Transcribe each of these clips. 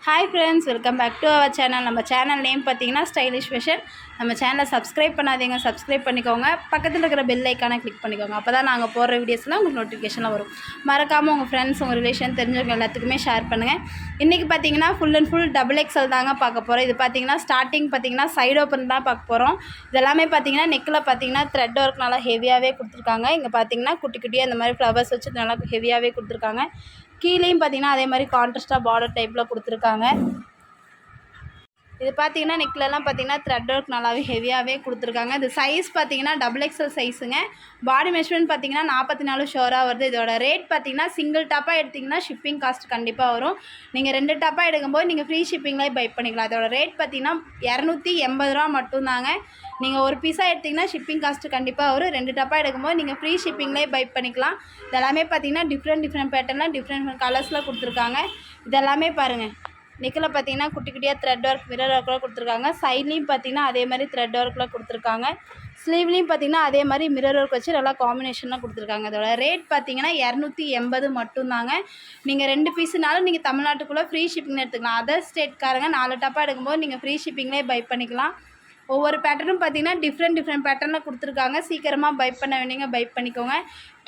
Hi friends, welcome back to our channel. நம்ம channel name பார்த்தீங்கன்னா stylish fashion. நம்ம சேனலை சப்ஸ்கிரைப் பண்ணாதீங்க, சப்ஸ்கிரைப் பண்ணிக்கோங்க. பக்கத்தில் இருக்கிற பெல் ஐக்கானை கிளிக் பண்ணிக்கோங்க. அப்போ தான் நாங்கள் போடுற வீடியோஸ்லாம் உங்களுக்கு நோட்டிஃபிகேஷனில் வரும். மறக்காமல் உங்கள் ஃப்ரெண்ட்ஸ், உங்கள் ரிலேஷன் தெரிஞ்சவங்க எல்லாத்துக்குமே ஷேர் பண்ணுங்கள். இன்றைக்கி பார்த்தீங்கன்னா full and full double XL தாங்க பார்க்க போகிறோம். இது பார்த்தீங்கன்னா ஸ்டார்டிங் பார்த்தீங்கன்னா சைடு ஓப்பன் தான் பார்க்க போகிறோம். இதெல்லாமே பார்த்தீங்கன்னா நெக்கில் பார்த்தீங்கன்னா த்ரெட் ஒர்க் நல்லா ஹெவியாகவே கொடுத்துருக்காங்க. இங்கே பார்த்தீங்கன்னா குட்டி குட்டியாக இந்த மாதிரி ஃப்ளவர்ஸ் வச்சு நல்லா ஹெவியாகவே கொடுத்துருக்காங்க. கீழேயும் பார்த்தீங்கன்னா அதே மாதிரி கான்ட்ராஸ்ட்டாக பார்டர் டைப்பில் கொடுத்துருக்காங்க. இது பார்த்தீங்கன்னா நெக்லெலாம் பார்த்தீங்கன்னா த்ரெட் ஒர்க் நல்லாவே ஹெவியாகவே கொடுத்துருக்காங்க. இது சைஸ் பார்த்தீங்கன்னா டபுள் எக்ஸல் சைஸுங்க. பாடி மெஷர்மெண்ட் பார்த்தீங்கன்னா 44 ஷோராக வருது. இதோட ரேட் பார்த்தீங்கன்னா சிங்கிள் டாப்பாக எடுத்திங்கன்னா ஷிப்பிங் காஸ்ட் கண்டிப்பாக வரும். நீங்கள் 2 டாப்பாக எடுக்கும்போது நீங்கள் ஃப்ரீ ஷிப்பிங்லேயே பை பண்ணிக்கலாம். அதோட ரேட் பார்த்தீங்கன்னா 280 ரூபா மட்டும்தாங்க. நீங்கள் ஒரு பீஸாக எடுத்திங்கன்னா ஷிப்பிங் காஸ்ட்டு கண்டிப்பாக வரும். 2 டாப்பாக எடுக்கும்போது நீங்கள் ஃப்ரீ ஷிப்பிங்லேயே பை பண்ணிக்கலாம். இதெல்லாமே பார்த்தீங்கன்னா டிஃப்ரெண்ட் பேட்டர்னில் டிஃப்ரெண்ட் கலர்ஸில் கொடுத்துருக்காங்க. இதெல்லாமே பாருங்கள். நெக்கில் பார்த்தீங்கன்னா குட்டி குட்டியாக த்ரெட் ஒர்க் மிரர் ஒர்க்கில் கொடுத்துருக்காங்க. சைட்லேயும் பார்த்தீங்கன்னா அதே மாதிரி த்ரெட் ஒர்க்கில் கொடுத்துருக்காங்க. ஸ்லீவ்லேயும் பார்த்தீங்கன்னா அதே மாதிரி மிரர் ஒர்க் வச்சு நல்லா காம்பினேஷனாக கொடுத்துருக்காங்க. அதோட ரேட் பார்த்தீங்கன்னா 280 மட்டும்தாங்க. நீங்கள் 2 பீஸுனாலும் நீங்கள் தமிழ்நாட்டுக்குள்ளே ஃப்ரீ ஷிப்பிங் எடுத்துக்கலாம். அதர் ஸ்டேட்காரங்க 4 டாப்பாக எடுக்கும்போது நீங்கள் ஃப்ரீ ஷிப்பிங்லேயே பை பண்ணிக்கலாம். ஒவ்வொரு பேட்டர்னும் பார்த்தீங்கன்னா டிஃப்ரெண்ட் பேட்டர்னில் கொடுத்துருக்காங்க. சீக்கிரமாக பை பண்ண வேண்டியங்க பை பண்ணிக்கோங்க.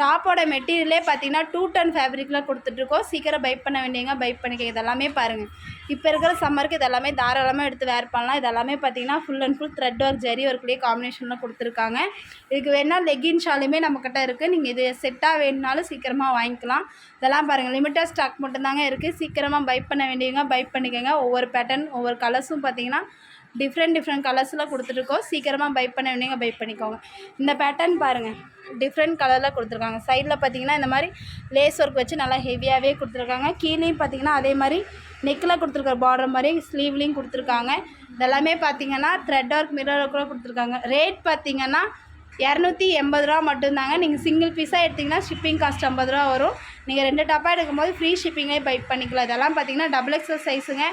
டாப்போட மெட்டீரியலே பார்த்தீங்கன்னா 2 டன் ஃபேப்ரிக்கில் கொடுத்துட்ருக்கோம். சீக்கிரம் பை பண்ண வேண்டியங்க பை பண்ணிக்கோங்க. இதெல்லாமே பாருங்கள், இப்போ இருக்கிற சம்மருக்கு இதெல்லாமே தாராளமாக எடுத்து வேர் பண்ணலாம். இதெல்லாமே பார்த்தீங்கன்னா full and full thread work zari ஒர்க்லேயே காம்பினேஷனில் கொடுத்துருக்காங்க. இதுக்கு வேணால் லெகின் ஷாலுமே நம்மக்கிட்ட இருக்குது. நீங்கள் இது செட்டாக வேணுனாலும் சீக்கிரமாக வாங்கிக்கலாம். இதெல்லாம் பாருங்கள், லிமிட்டட் ஸ்டாக் மட்டும்தாங்க இருக்குது. சீக்கிரமாக பை பண்ண வேண்டியவங்க பை பண்ணிக்கோங்க. ஒவ்வொரு பேட்டர்ன் ஒவ்வொரு கலர்ஸும் பார்த்தீங்கன்னா டிஃப்ரெண்ட் கலர்ஸில் கொடுத்துருக்கோம். சீக்கிரமாக பை பண்ண வேண்டியங்க பை பண்ணிக்கோங்க. இந்த பேட்டர்ன் பாருங்கள், டிஃப்ரெண்ட் கலரில் கொடுத்துருக்காங்க. சைடில் பார்த்தீங்கன்னா இந்த மாதிரி லேஸ் ஒர்க் வச்சு நல்லா ஹெவியாகவே கொடுத்துருக்காங்க. கீழேயும் பார்த்தீங்கன்னா அதே மாதிரி நெக்கில் கொடுத்துருக்க பார்டர் மாதிரி ஸ்லீவ்லேயும் கொடுத்துருக்காங்க. இதெல்லாமே பார்த்தீங்கன்னா த்ரெட் ஒர்க் மிரர் ஒர்க் கூட கொடுத்துருக்காங்க. ரேட் பார்த்தீங்கன்னா 280 ரூபா மட்டும்தாங்க. நீங்கள் சிங்கிள் பீஸாக எடுத்திங்கன்னா ஷிப்பிங் காஸ்ட் 50 ரூபா வரும். நீங்கள் 2 டாப்பாக எடுக்கும்போது ஃப்ரீ ஷிப்பிங்கே பை பண்ணிக்கலாம். இதெல்லாம் பார்த்தீங்கன்னா டபுள் எக்ஸல் சைஸுங்க.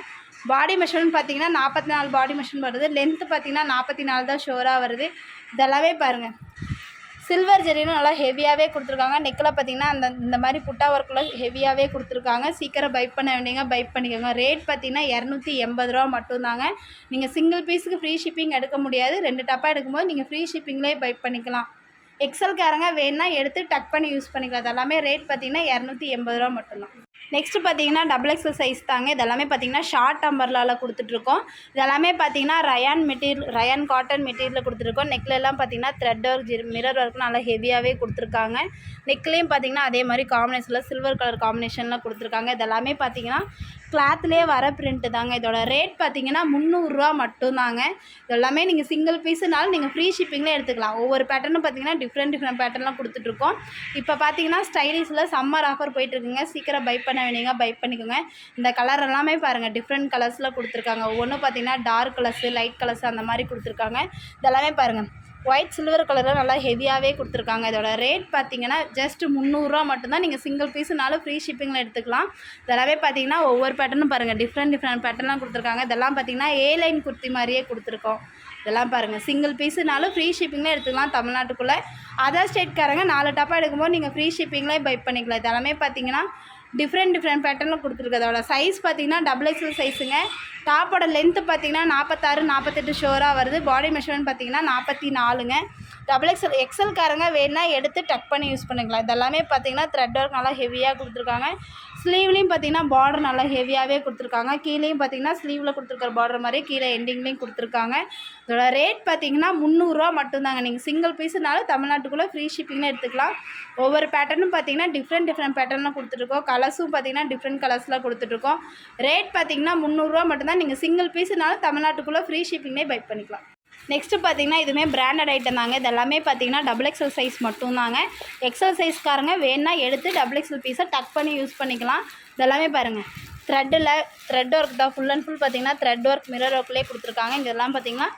பாடி மெஷர்மெண்ட் பார்த்தீங்கன்னா 44 பாடி மெஷர்மெண்ட் வருது. லென்த்து பார்த்தீங்கன்னா 44 தான் ஷோராக வருது. இதெல்லாமே பாருங்கள், சில்வர் ஜெரினும் நல்லா ஹெவியாகவே கொடுத்துருக்காங்க. நெக்கில் பார்த்தீங்கன்னா இந்த மாதிரி புட்டா ஒர்க்கில் ஹெவியாகவே கொடுத்துருக்காங்க. சீக்கிரம் பை பண்ண வேண்டியங்க பை பண்ணிக்கோங்க. ரேட் பார்த்தீங்கன்னா 280 ரூபா மட்டும்தாங்க. நீங்கள் சிங்கிள் பீஸுக்கு ஃப்ரீ ஷிப்பிங் எடுக்க முடியாது. 2 டாப்பாக எடுக்கும்போது நீங்கள் ஃப்ரீ ஷிப்பிங்லேயே பை பண்ணிக்கலாம். எக்ஸல்காரங்க வேணுன்னா எடுத்து டக் பண்ணி யூஸ் பண்ணிக்கலாம். அதெல்லாமே ரேட் பார்த்தீங்கன்னா 280 ரூபா மட்டும்தான். நெக்ஸ்ட்டு பார்த்தீங்கன்னா டபுள் எக்ஸல் சைஸ் தாங்க. இதெல்லாமே பார்த்தீங்கன்னா ஷார்ட் அம்பர்லாவில் கொடுத்துட்ருக்கோம். இதெல்லாமே பார்த்தீங்கன்னா ரயான் காட்டன் மெட்டீரியலில் கொடுத்துருக்கோம். நெக்லெல்லாம் பார்த்தீங்கன்னா த்ரெட் ஒர்க் மிரர் ஒர்க் நல்லா ஹெவியாகவே கொடுத்துருக்காங்க. நெக்லேயும் பார்த்தீங்கன்னா அதே மாதிரி காம்பினேஷனில் சில்வர் கலர் காம்பினேஷனில் கொடுத்துருக்காங்க. இதெல்லாமே பார்த்தீங்கன்னா கிளாத்லேயே வர பிரிண்ட்டு தாங்க. இதோட ரேட் பார்த்தீங்கன்னா 300 ரூபா மட்டும்தாங்க. இதெல்லாமே நீங்கள் சிங்கிள் பீஸுனாலும் நீங்கள் ஃப்ரீ ஷிப்பிங்லேயே எடுத்துக்கலாம். ஒவ்வொரு பேட்டர்னும் பார்த்தீங்கன்னா டிஃப்ரெண்ட் பேட்டர்லாம் கொடுத்துட்ருக்கோம். இப்போ பார்த்தீங்கன்னா ஸ்டைலிஷில் சம்மர் ஆஃபர் போயிட்டுருக்குங்க. சீக்கிரம் பை பண்ண வேண்டியங்க பை பண்ணிக்கோங்க. இந்த கலர் எல்லாமே பாருங்கள், டிஃப்ரெண்ட் கலர்ஸில் கொடுத்துருக்காங்க. ஒவ்வொன்றும் பார்த்தீங்கன்னா டார்க் கலர்ஸு லைட் கலர்ஸு அந்த மாதிரி கொடுத்துருக்காங்க. இதெல்லாமே பாருங்கள், ஒயிட் சில்வர் கலரில் நல்லா ஹெவியாகவே கொடுத்துருக்காங்க. இதோட ரேட் பார்த்தீங்கன்னா ஜஸ்ட் 300 ரூபா மட்டும்தான். நீங்கள் சிங்கிள் பீஸுனாலும் ஃப்ரீ ஷிப்பிங்கில் எடுத்துக்கலாம். இதெல்லாமே பார்த்தீங்கன்னா ஒவ்வொரு பேட்டர்னும் பாருங்கள், டிஃப்ரெண்ட் பேட்டர்லாம் கொடுத்துருக்காங்க. இதெல்லாம் பார்த்தீங்கன்னா லைன் குர்த்தி மாதிரியே கொடுத்துருக்கோம். இதெல்லாம் பாருங்கள், சிங்கிள் பீஸுனாலும் ஃப்ரீ ஷிப்பிங்கில் எடுத்துக்கலாம் தமிழ்நாட்டுக்குள்ளே. அதர் ஸ்டேட்காரங்க 4 டாப்பாக எடுக்கும்போது நீங்கள் ஃப்ரீ ஷிப்பிங்லேயே பை பண்ணிக்கலாம். இதெல்லாமே பார்த்தீங்கன்னா டிஃப்ரெண்ட் பேட்டர்னில் கொடுத்துருக்கு. அதோட சைஸ் பார்த்தீங்கன்னா டபுள் எக்ஸல் சைஸுங்க. டாப்போட லென்த்து பார்த்தீங்கன்னா 46 48 ஷோராக வருது. பாடி மெஷர்மெண்ட் பார்த்தீங்கன்னா 44ங்க. டபுள் எக்ஸல்காரங்க வேணுன்னா எடுத்து டக் பண்ணி யூஸ் பண்ணிக்கலாம். இதெல்லாமே பார்த்தீங்கன்னா த்ரெட் ஒர்க் நல்லா ஹெவியாக கொடுத்துருக்காங்க. ஸ்லீவ்லேயும் பார்த்தீங்கன்னா பார்டர் நல்லா ஹெவியாகவே கொடுத்துருக்காங்க. கீழேயும் பார்த்தீங்கன்னா ஸ்லீவில் கொடுத்துருக்கிற பார்டர் மாதிரி கீழே எண்டிங்லேயும் கொடுத்துருக்காங்க. இதோட ரேட் பார்த்தீங்கன்னா 300 ரூபா மட்டும்தாங்க. நீங்கள் சிங்கிள் பீஸுனாலும் தமிழ்நாட்டுக்குள்ளே ஃப்ரீ ஷிப்பிங்னு எடுத்துக்கலாம். ஒவ்வொரு பேட்டர்னும் பார்த்தீங்கன்னா டிஃப்ரெண்ட் பேட்டர்னில் கொடுத்துட்ருக்கோம். கலர்ஸும் பார்த்தீங்கன்னா டிஃப்ரெண்ட் கலர்ஸில் கொடுத்துட்ருக்கோம். ரேட் பார்த்தீங்கன்னா 300 ரூபா மட்டும்தான். நீங்கள் சிங்கிள் பீஸுனாலும் தமிழ்நாட்டுக்குள்ளே ஃப்ரீ ஷிப்பிங்லேயே பை பண்ணிக்கலாம். நெக்ஸ்ட்டு பார்த்தீங்கன்னா இதுவுமே பிராண்டட் ஐட்டம் தாங்க. இதெல்லாமே பார்த்தீங்கன்னா டபுள் எக்ஸல் சைஸ் மட்டும்தாங்க. எக்ஸல் சைஸ்காரங்க வேணுன்னா எடுத்து டபுள் எக்ஸல் பீஸை டக் பண்ணி யூஸ் பண்ணிக்கலாம். இதெல்லாமே பாருங்கள், த்ரெட் ஒர்க் தான். ஃபுல் அண்ட் ஃபுல் பார்த்தீங்கன்னா த்ரெட் ஒர்க் மிரர் ஒர்க்லேயே கொடுத்துருக்காங்க. இதெல்லாம் பார்த்தீங்கன்னா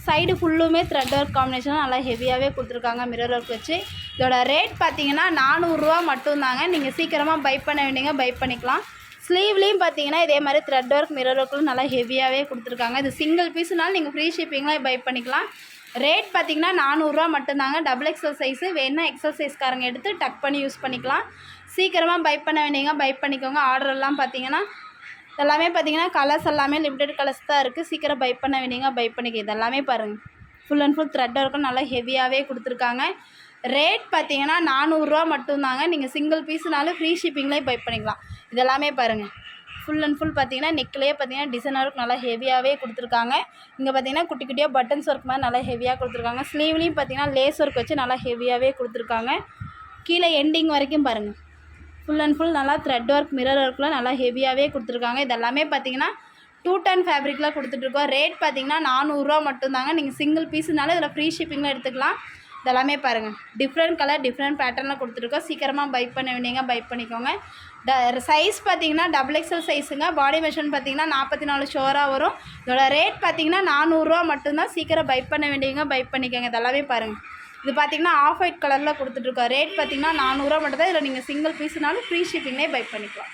சைடு ஃபுல்லுமே த்ரெட் ஒர்க் காம்பினேஷன் நல்லா ஹெவியாகவே கொடுத்துருக்காங்க மிரர் ஒர்க் வச்சு. இதோட ரேட் பார்த்தீங்கன்னா 400 ரூபா மட்டும்தாங்க. நீங்கள் சீக்கிரமாக பை பண்ண வேண்டியங்க பை பண்ணிக்கலாம். ஸ்லீவ்லேயும் பார்த்தீங்கன்னா இதே மாதிரி த்ரெட் ஒர்க் மிரர் ஒர்க்கும் நல்லா ஹெவியாகவே கொடுத்துருக்காங்க. இது சிங்கிள் பீஸுனாலும் நீங்கள் ஃப்ரீ ஷிப்பிங்லாம் பை பண்ணிக்கலாம். ரேட் பார்த்தீங்கன்னா 400 ரூபா மட்டும்தாங்க. டபுள் எக்ஸல் சைஸு வேணுன்னா எக்ஸல் சைஸ்காரங்க எடுத்து டக் பண்ணி யூஸ் பண்ணிக்கலாம். சீக்கிரமாக பை பண்ண வேண்டியங்க பை பண்ணிக்கோங்க. ஆர்டரெல்லாம் பார்த்தீங்கன்னா இதெல்லாமே பார்த்தீங்கன்னா கலர்ஸ் எல்லாமே லிமிடெட் கலர்ஸ் தான் இருக்குது. சீக்கிரம் பை பண்ண வேண்டியங்க பை பண்ணிக்க. இதெல்லாமே பாருங்கள் ஃபுல் அண்ட் ஃபுல் த்ரெட்டாக இருக்கும். நல்லா ஹெவியாகவே கொடுத்துருக்காங்க. ரேட் பார்த்தீங்கன்னா 400 ரூபா மட்டும்தாங்க. நீங்கள் சிங்கிள் பீஸ்னாலும் ஃப்ரீ ஷிப்பிங்லேயே பை பண்ணிக்கலாம். இதெல்லாமே பாருங்கள் ஃபுல் அண்ட் ஃபுல் பார்த்தீங்கன்னா நெக்லேயே பார்த்தீங்கன்னா டிசைன் ஒர்க் நல்லா ஹெவியாகவே கொடுத்துருக்காங்க. இங்கே பார்த்தீங்கன்னா குட்டி குட்டியாக பட்டன்ஸ் ஒர்க் மாதிரி நல்லா ஹெவியாக கொடுத்துருக்காங்க. ஸ்லீவ்லேயும் பார்த்தீங்கன்னா லேஸ் ஒர்க் வச்சு நல்லா ஹெவியாகவே கொடுத்துருக்காங்க. கீழே எண்டிங் வரைக்கும் பாருங்கள் ஃபுல் அண்ட் ஃபுல் நல்லா த்ரெட் ஒர்க் மிரர் ஒர்க்கில் நல்லா ஹெவியாகவே கொடுத்துருக்காங்க. இதெல்லாமே பார்த்தீங்கன்னா 210 ஃபேப்ரிக்கில் கொடுத்துட்ருக்கோம். ரேட் பார்த்தீங்கன்னா 400 ரூபா மட்டும்தாங்க. நீங்கள் சிங்கிள் பீஸுனாலும் இதில் ஃப்ரீ ஷிப்பிங்கில் எடுத்துக்கலாம். இதெல்லாமே பாருங்கள் டிஃப்ரெண்ட் கலர் டிஃப்ரெண்ட் பேட்டர்னில் கொடுத்துருக்கோம். சீக்கிரமாக பை பண்ண வேண்டியங்க பை பண்ணிக்கோங்க. சைஸ் பார்த்தீங்கன்னா XXL சைஸுங்க. பாடி மெஷர்மெண்ட் பார்த்தீங்கன்னா 44 ஷோராக வரும். இதோட ரேட் பார்த்தீங்கன்னா 400 ரூபா மட்டும்தான். சீக்கிரம் பை பண்ண வேண்டியவங்க பை பண்ணிக்கோங்க. இதெல்லாமே பாருங்கள் இது பார்த்தீங்கன்னா ஆஃப் ஒயிட் கலரில் கொடுத்துட்ருக்கோம். ரேட் பார்த்தீங்கன்னா 400 ரூபா மட்டும் தான். இதில் நீங்கள் சிங்கிள் பீஸுனாலும் ஃப்ரீ ஷிப்பிங்லேயே பை பண்ணிக்கலாம்.